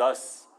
10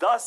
10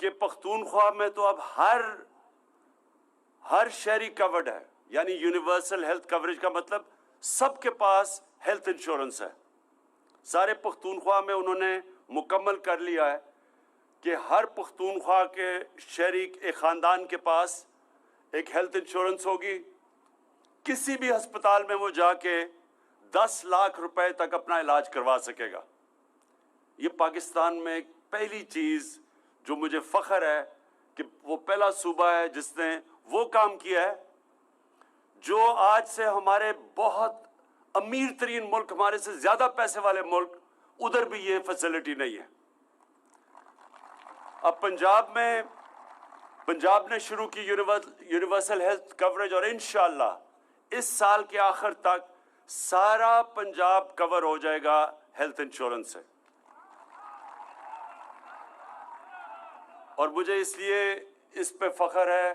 کہ پختونخوا میں تو اب ہر شہری کورڈ ہے، یعنی یونیورسل ہیلتھ کوریج کا مطلب سب کے پاس ہیلتھ انشورنس ہے. سارے پختونخوا میں انہوں نے مکمل کر لیا ہے کہ ہر پختونخوا کے شہری ایک خاندان کے پاس ایک ہیلتھ انشورنس ہوگی. کسی بھی ہسپتال میں وہ جا کے 10 لاکھ روپے تک اپنا علاج کروا سکے گا. یہ پاکستان میں ایک پہلی چیز جو مجھے فخر ہے کہ وہ پہلا صوبہ ہے جس نے وہ کام کیا ہے جو آج سے ہمارے بہت امیر ترین ملک، ہمارے سے زیادہ پیسے والے ملک، ادھر بھی یہ فیسلٹی نہیں ہے. اب پنجاب نے شروع کی یونیورسل ہیلتھ کوریج، اور انشاءاللہ اس سال کے آخر تک سارا پنجاب کور ہو جائے گا ہیلتھ انشورنس سے. اور مجھے اس لیے اس پہ فخر ہے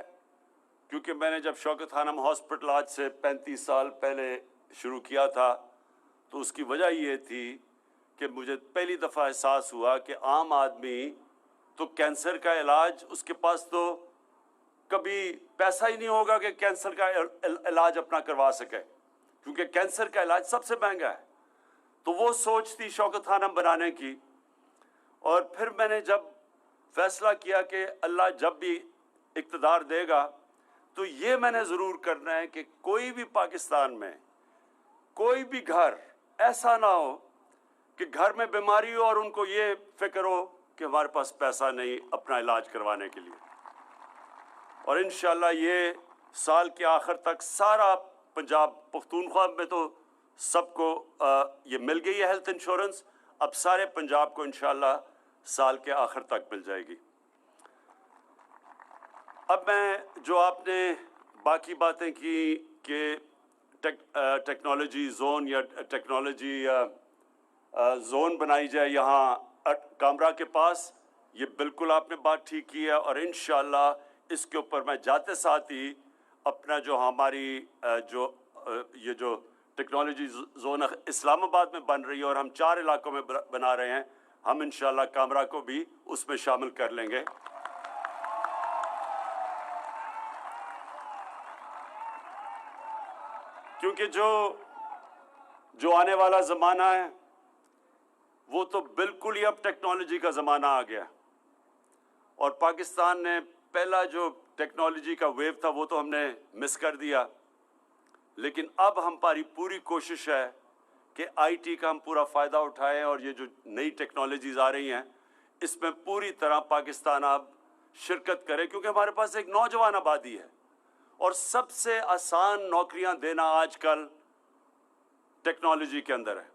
کیونکہ میں نے جب شوکت خانم ہاسپٹل آج سے 35 سال پہلے شروع کیا تھا تو اس کی وجہ یہ تھی کہ مجھے پہلی دفعہ احساس ہوا کہ عام آدمی تو کینسر کا علاج، اس کے پاس تو کبھی پیسہ ہی نہیں ہوگا کہ کینسر کا علاج اپنا کروا سکے، کیونکہ کینسر کا علاج سب سے مہنگا ہے. تو وہ سوچ تھی شوکت خانم بنانے کی. اور پھر میں نے جب فیصلہ کیا کہ اللہ جب بھی اقتدار دے گا تو یہ میں نے ضرور کرنا ہے کہ کوئی بھی پاکستان میں کوئی بھی گھر ایسا نہ ہو کہ گھر میں بیماری ہو اور ان کو یہ فکر ہو کہ ہمارے پاس پیسہ نہیں اپنا علاج کروانے کے لیے. اور انشاءاللہ یہ سال کے آخر تک سارا پنجاب، پختونخوا میں تو سب کو یہ مل گئی ہے ہیلتھ انشورنس، اب سارے پنجاب کو انشاءاللہ سال کے آخر تک مل جائے گی. اب میں جو آپ نے باقی باتیں کی کہ ٹیکنالوجی زون یا ٹیکنالوجی زون بنائی جائے یہاں کامرا کے پاس، یہ بالکل آپ نے بات ٹھیک کی ہے. اور انشاءاللہ اس کے اوپر میں جاتے ساتھ ہی اپنا جو ہماری یہ جو ٹیکنالوجی زون اسلام آباد میں بن رہی ہے اور ہم 4 علاقوں میں بنا رہے ہیں، ہم انشاءاللہ کامرا کو بھی اس میں شامل کر لیں گے. کیونکہ جو آنے والا زمانہ ہے وہ تو بالکل ہی اب ٹیکنالوجی کا زمانہ آ گیا. اور پاکستان نے پہلا جو ٹیکنالوجی کا ویو تھا وہ تو ہم نے مس کر دیا، لیکن اب ہماری پوری کوشش ہے کہ آئی ٹی کا ہم پورا فائدہ اٹھائیں اور یہ جو نئی ٹیکنالوجیز آ رہی ہیں اس میں پوری طرح پاکستان اب شرکت کرے، کیونکہ ہمارے پاس ایک نوجوان آبادی ہے اور سب سے آسان نوکریاں دینا آج کل ٹیکنالوجی کے اندر ہے.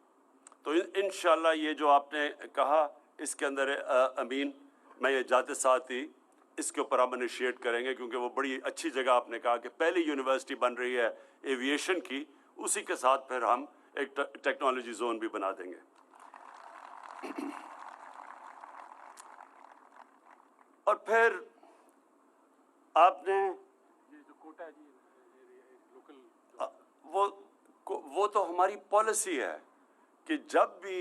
تو انشاءاللہ یہ جو آپ نے کہا اس کے اندر امین، میں یہ جاتے ساتھ ہی اس کے اوپر ہم انیشیٹ کریں گے، کیونکہ وہ بڑی اچھی جگہ آپ نے کہا کہ پہلی یونیورسٹی بن رہی ہے ایویشن کی، اسی کے ساتھ پھر ہم ایک ٹیکنالوجی زون بھی بنا دیں گے. اور پھر آپ نے وہ تو ہماری پالیسی ہے کہ جب بھی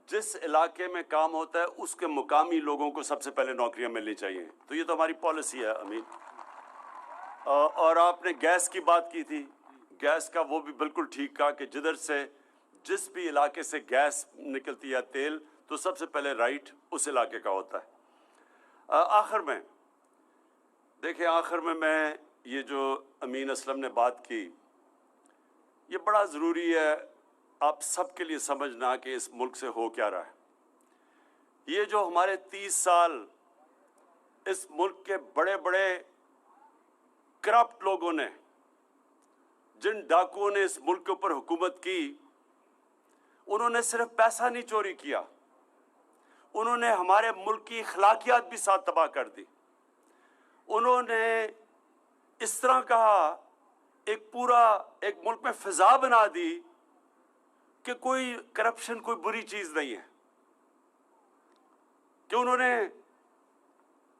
جس علاقے میں کام ہوتا ہے اس کے مقامی لوگوں کو سب سے پہلے نوکریاں ملنی چاہیے. تو یہ تو ہماری پالیسی ہے امین. اور آپ نے گیس کی بات کی تھی، گیس کا وہ بھی بالکل ٹھیک کہا کہ جدھر سے جس بھی علاقے سے گیس نکلتی ہے تیل، تو سب سے پہلے رائٹ اس علاقے کا ہوتا ہے. آخر میں دیکھیں، آخر میں یہ جو امین اسلم نے بات کی، یہ بڑا ضروری ہے آپ سب کے لیے سمجھنا کہ اس ملک سے ہو کیا رہا ہے. یہ جو ہمارے 30 سال اس ملک کے بڑے بڑے کرپٹ لوگوں نے، جن ڈاکوؤں نے اس ملک کے اوپر حکومت کی، انہوں نے صرف پیسہ نہیں چوری کیا، انہوں نے ہمارے ملک کی اخلاقیات بھی ساتھ تباہ کر دی. انہوں نے اس طرح کہا ایک ملک میں فضا بنا دی کہ کوئی کرپشن کوئی بری چیز نہیں ہے، کہ انہوں نے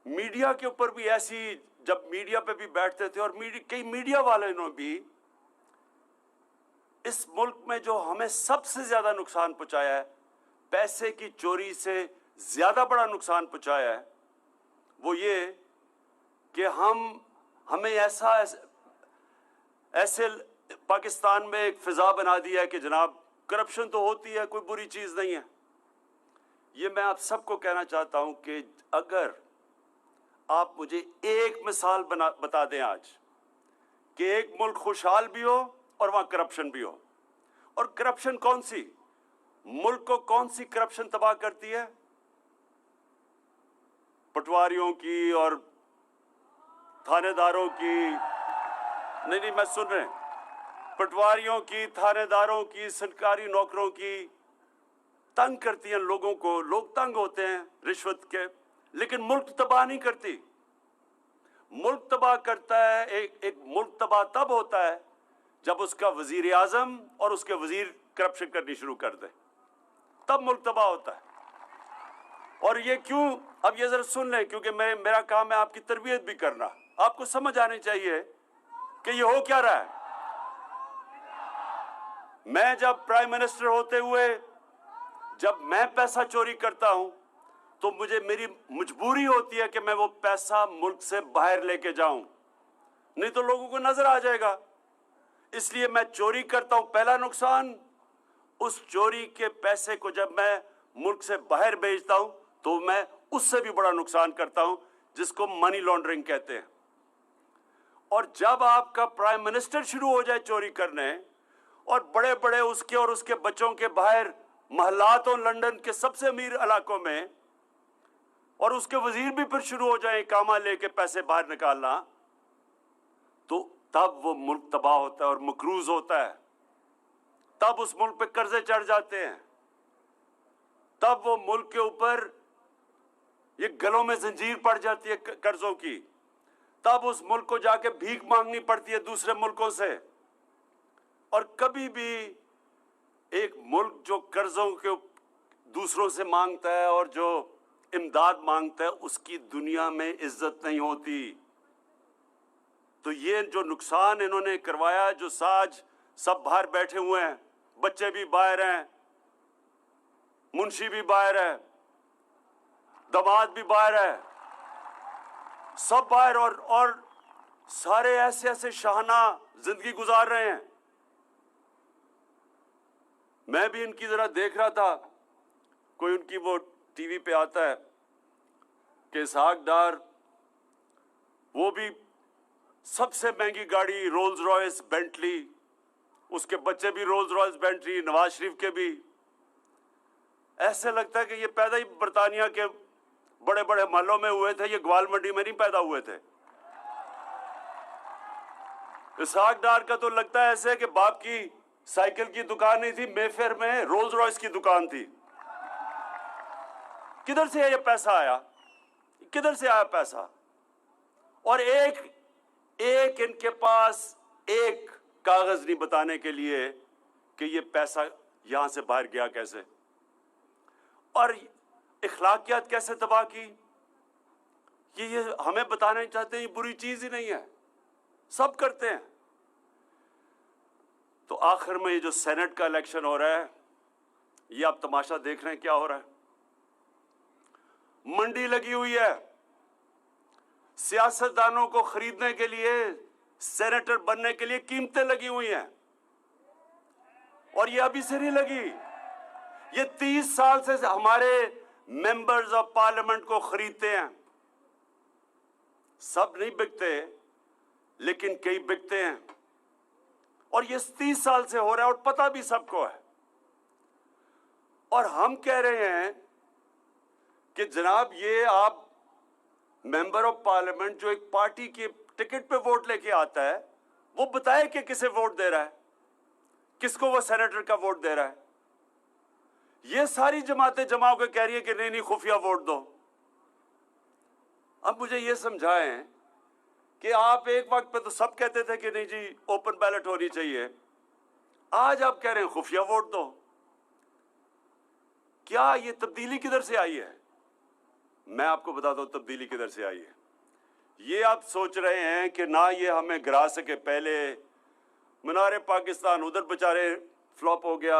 میڈیا کے اوپر بھی ایسی، جب میڈیا پہ بھی بیٹھتے تھے اور کئی میڈیا والے نے بھی اس ملک میں جو ہمیں سب سے زیادہ نقصان پہنچایا ہے پیسے کی چوری سے زیادہ بڑا نقصان پہنچایا ہے وہ یہ کہ ہمیں ایسے پاکستان میں ایک فضا بنا دیا ہے کہ جناب کرپشن تو ہوتی ہے، کوئی بری چیز نہیں ہے۔ یہ میں آپ سب کو کہنا چاہتا ہوں کہ اگر آپ مجھے ایک مثال بتا دیں آج کہ ایک ملک خوشحال بھی ہو اور وہاں کرپشن بھی ہو، اور کرپشن کون سی، ملک کو کون سی کرپشن تباہ کرتی ہے؟ پٹواریوں کی اور تھانے داروں کی، نہیں میں سن رہے ہیں، پٹواریوں کی، تھانے داروں کی، سرکاری نوکروں کی، تنگ کرتی ہیں لوگوں کو، لوگ تنگ ہوتے ہیں رشوت کے، لیکن ملک تباہ نہیں کرتی۔ ملک تباہ کرتا ہے، ایک ملک تباہ تب ہوتا ہے جب اس کا وزیر اعظم اور اس کے وزیر کرپشن کرنی شروع کر دے، تب ملک تباہ ہوتا ہے۔ اور یہ کیوں، اب یہ ذرا سن لیں، کیونکہ میرا کام ہے آپ کی تربیت بھی کرنا، آپ کو سمجھ آنی چاہیے کہ یہ ہو کیا رہا ہے۔ میں جب پرائم منسٹر ہوتے ہوئے جب میں پیسہ چوری کرتا ہوں تو میری مجبوری ہوتی ہے کہ میں وہ پیسہ ملک سے باہر لے کے جاؤں، نہیں تو لوگوں کو نظر آ جائے گا۔ اس لیے میں چوری کرتا ہوں، پہلا نقصان، اس چوری کے پیسے کو جب میں ملک سے باہر بھیجتا ہوں تو میں اس سے بھی بڑا نقصان کرتا ہوں، جس کو منی لانڈرنگ کہتے ہیں۔ اور جب آپ کا پرائم منسٹر شروع ہو جائے چوری کرنے، اور بڑے بڑے اس کے اور اس کے بچوں کے باہر محلات اور لندن کے سب سے امیر علاقوں میں، اور اس کے وزیر بھی پھر شروع ہو جائیں کاما لے کے پیسے باہر نکالنا، تو تب وہ ملک تباہ ہوتا ہے اور مقروض ہوتا ہے، تب اس ملک پہ قرضے چڑھ جاتے ہیں، تب وہ ملک کے اوپر یہ گلوں میں زنجیر پڑ جاتی ہے قرضوں کی، تب اس ملک کو جا کے بھیک مانگنی پڑتی ہے دوسرے ملکوں سے۔ اور کبھی بھی ایک ملک جو قرضوں کے دوسروں سے مانگتا ہے اور جو امداد مانگتا ہے، اس کی دنیا میں عزت نہیں ہوتی۔ تو یہ جو نقصان انہوں نے کروایا، جو ساج سب باہر بیٹھے ہوئے ہیں، بچے بھی باہر ہیں، منشی بھی باہر ہے، داماد بھی باہر ہے، سب باہر، اور سارے ایسے شاہانہ زندگی گزار رہے ہیں۔ میں بھی ان کی ذرا دیکھ رہا تھا، کوئی ان کی وہ ٹی وی پہ آتا ہے کہ اسحاق ڈار، وہ بھی سب سے مہنگی گاڑی رولز رائس بینٹلی، اس کے بچے بھی Rolls Royce Bentley, Nawaz Sharif کے بھی۔ ایسے لگتا ہے کہ یہ پیدا ہی برطانیہ کے بڑے بڑے محلوں میں ہوئے تھے، یہ گوال منڈی میں نہیں پیدا ہوئے تھے۔ اسحاق ڈار کا تو لگتا ہے ایسے کہ باپ کی سائیکل کی دکان نہیں تھی، مے فیئر میں رولز رائس کی دکان تھی۔ کدھر سے یہ پیسہ آیا؟ کدھر سے آیا پیسہ؟ اور ایک ان کے پاس ایک کاغذ نہیں بتانے کے لیے کہ یہ پیسہ یہاں سے باہر گیا کیسے، اور اخلاقیات کیسے تباہ کی۔ یہ ہمیں بتانا چاہتے ہیں یہ بری چیز ہی نہیں ہے، سب کرتے ہیں۔ تو آخر میں یہ جو سینٹ کا الیکشن ہو رہا ہے، یہ آپ تماشا دیکھ رہے ہیں کیا ہو رہا ہے۔ منڈی لگی ہوئی ہے، سیاستدانوں کو خریدنے کے لیے، سینیٹر بننے کے لیے قیمتیں لگی ہوئی ہیں، اور یہ ابھی سے نہیں لگی، یہ 30 سال سے ہمارے ممبرز آف پارلیمنٹ کو خریدتے ہیں۔ سب نہیں بکتے لیکن کئی بکتے ہیں، اور یہ 30 سال سے ہو رہا ہے، اور پتہ بھی سب کو ہے۔ اور ہم کہہ رہے ہیں کہ جناب یہ آپ ممبر آف پارلیمنٹ جو ایک پارٹی کے ٹکٹ پہ ووٹ لے کے آتا ہے، وہ بتائے کہ کسے ووٹ دے رہا ہے، کس کو وہ سینیٹر کا ووٹ دے رہا ہے۔ یہ ساری جماعتیں جمع ہو کے کہہ رہی ہے کہ نہیں خفیہ ووٹ دو۔ اب مجھے یہ سمجھائیں کہ آپ ایک وقت پہ تو سب کہتے تھے کہ نہیں جی اوپن بیلٹ ہونی چاہیے، آج آپ کہہ رہے ہیں خفیہ ووٹ دو۔ کیا یہ تبدیلی کدھر سے آئی ہے؟ میں آپ کو بتاتا ہوں تبدیلی کدھر سے آئی ہے۔ یہ آپ سوچ رہے ہیں کہ نہ یہ ہمیں گرا سکے، پہلے منار پاکستان ادھر بچارے فلاپ ہو گیا،